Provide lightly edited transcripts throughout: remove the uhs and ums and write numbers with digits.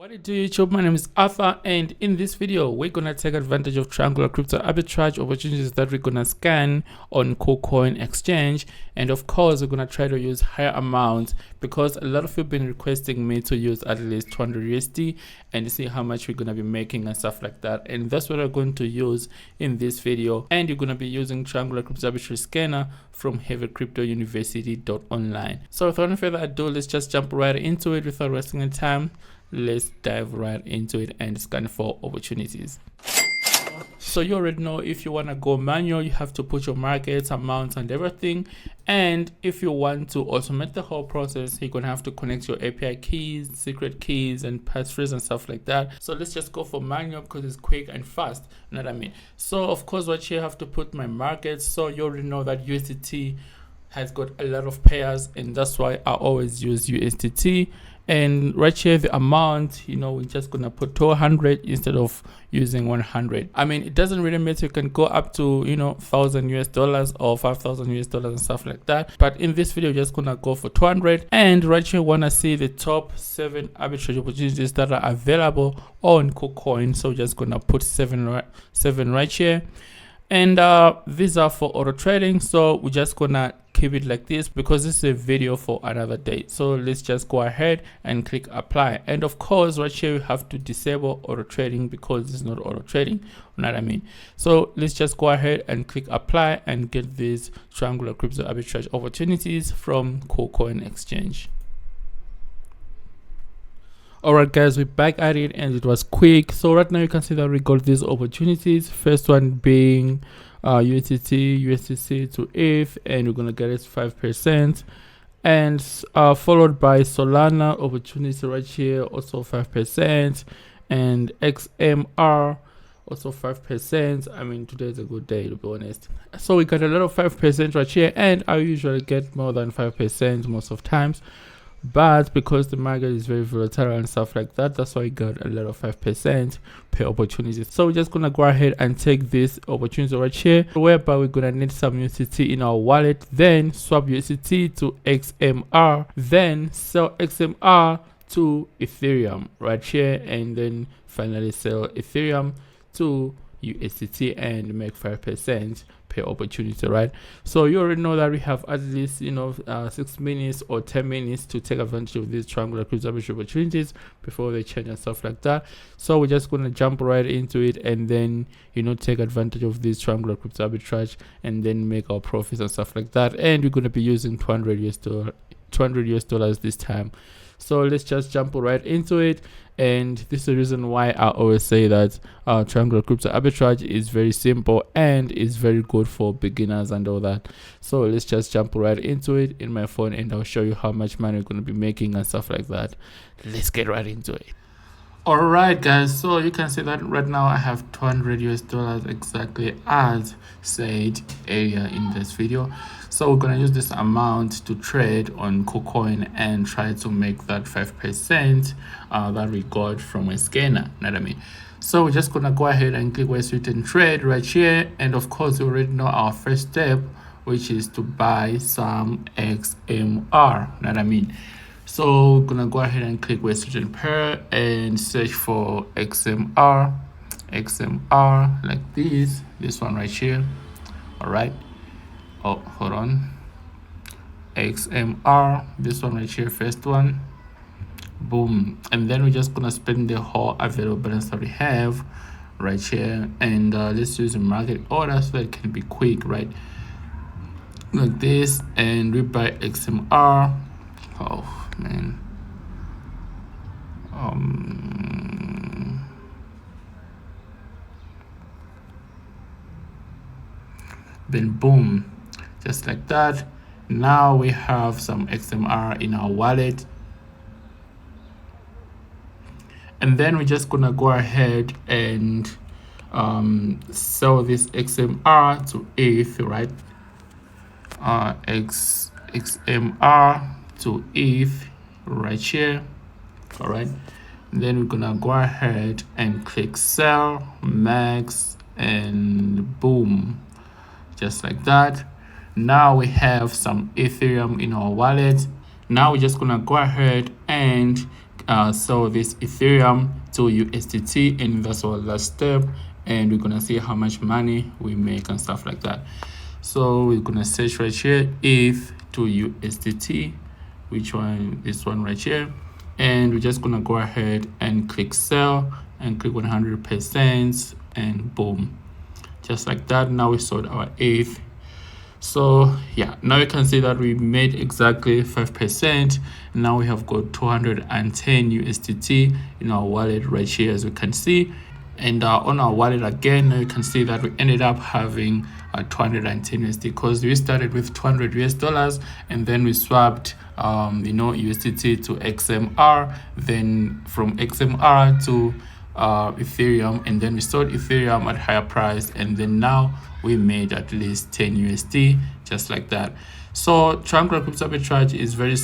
What do you do, YouTube? My name is Arthur, and in this video we're gonna take advantage of triangular crypto arbitrage opportunities that we're gonna scan on KuCoin exchange. And of course we're gonna try to use higher amounts because a lot of you have been requesting me to use at least 200 USD and see how much we're gonna be making and stuff like that. And that's what we're going to use in this video. And you're gonna be using triangular crypto arbitrage scanner from heavycryptouniversity.online. So without any further ado, let's just jump right into it without wasting any time. Let's dive right into it and scan for opportunities. So you already know, if you want to go manual, you have to put your markets, amounts and everything. And if you want to automate the whole process, you're gonna have to connect your API keys, secret keys and passphrases and stuff like that. So let's just go for manual because it's quick and fast, you know what I mean? So of course what you have to put my markets. So you already know that USDT has got a lot of pairs, and that's why I always use USDT. And right here, the amount, you know, we're just gonna put 200 instead of using 100. I mean, it doesn't really matter. You can go up to, you know, $1,000 or $5,000 and stuff like that. But in this video, we're just gonna go for 200. And right here, wanna see the top 7 arbitrage opportunities that are available on KuCoin. So we're just gonna put seven right here. And these are for auto trading. So we're just gonna keep it like this because this is a video for another day. So let's just go ahead and click apply. And of course right here you have to disable auto trading because it's not auto trading, you know what I mean? So let's just go ahead and click apply and get these triangular crypto arbitrage opportunities from KuCoin exchange. Alright guys, we're back at it and it was quick. So right now you can see that we got these opportunities. First one being USDC to ETH, and we're gonna get it 5%, and followed by Solana opportunity right here, also 5%, and XMR also 5%. I mean, today is a good day to be honest. So we got a lot of 5% right here, and I usually get more than 5% most of times. But because the market is very volatile and stuff like that, that's why I got a lot of 5% per opportunity. So we're just gonna go ahead and take this opportunity right here, whereby we're gonna need some USDT in our wallet, then swap USDT to XMR, then sell XMR to Ethereum right here, and then finally sell Ethereum to USDT and make 5% per opportunity, right? So you already know that we have at least, you know, 6 minutes or 10 minutes to take advantage of these triangular crypto arbitrage opportunities before they change and stuff like that. So we're just going to jump right into it and then, you know, take advantage of this triangular crypto arbitrage and then make our profits and stuff like that. And we're going to be using 200 US dollars this time. So let's just jump right into it. And this is the reason why I always say that triangular crypto arbitrage is very simple and is very good for beginners and all that. So let's just jump right into it in my phone and I'll show you how much money we're going to be making and stuff like that. Let's get right into it. Alright guys, so you can see that right now I have 200 US dollars exactly as said earlier in this video. So we're gonna use this amount to trade on KuCoin and try to make that 5% that we got from a scanner, you know what I mean? So we're just gonna go ahead and click where it's written trade right here, and of course we already know our first step, which is to buy some XMR, you know what I mean? So we're gonna go ahead and click where it's written pair and search for XMR like this one right here. All right, oh hold on, XMR, this one right here, first one, boom. And then we're just gonna spend the whole available balance that we have right here, and let's use a market order so that it can be quick, right, like this. And we buy XMR. Oh man, then boom, just like that. Now we have some XMR in our wallet, and then we're just gonna go ahead and sell this XMR to ETH, right? XMR to ETH right here. All right, then we're gonna go ahead and click sell max, and boom, just like that. Now we have some Ethereum in our wallet. Now we're just gonna go ahead and sell this Ethereum to USDT, and that's our last step. And we're gonna see how much money we make and stuff like that. So we're gonna search right here, ETH to USDT, which one? This one right here. And we're just gonna go ahead and click sell and click 100%, and boom, just like that. Now we sold our ETH. So yeah, now you can see that we made exactly 5%. Now we have got 210 USDT in our wallet right here, as you can see. And on our wallet again, now you can see that we ended up having 210 USD, because we started with 200 US dollars and then we swapped USDT to XMR, then from XMR to Ethereum, and then we sold Ethereum at higher price, and then now we made at least 10 USD, just like that. So Tranquil Crypto Arbitrage is very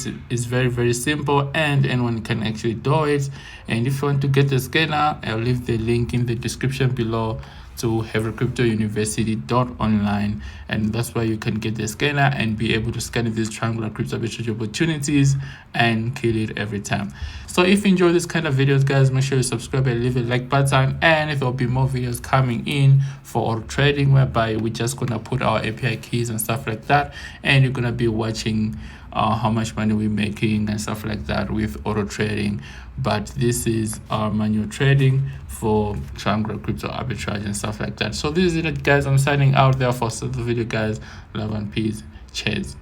simple, and anyone can actually do it. And if you want to get the scanner, I'll leave the link in the description below to heavycryptouniversity.online, and that's where you can get the scanner and be able to scan these Tranquil Crypto Arbitrage opportunities and kill it every time. So if you enjoy this kind of videos, guys, make sure you subscribe and leave a like button, and there'll be more videos coming in for auto trading, whereby we're just gonna put our API keys and stuff like that, and you're gonna be watching how much money we're making and stuff like that with auto trading. But this is our manual trading for Tranquil Crypto Arbitrage and stuff like that. So this is it, guys. I'm signing out there for the video, guys. Love and peace. Cheers.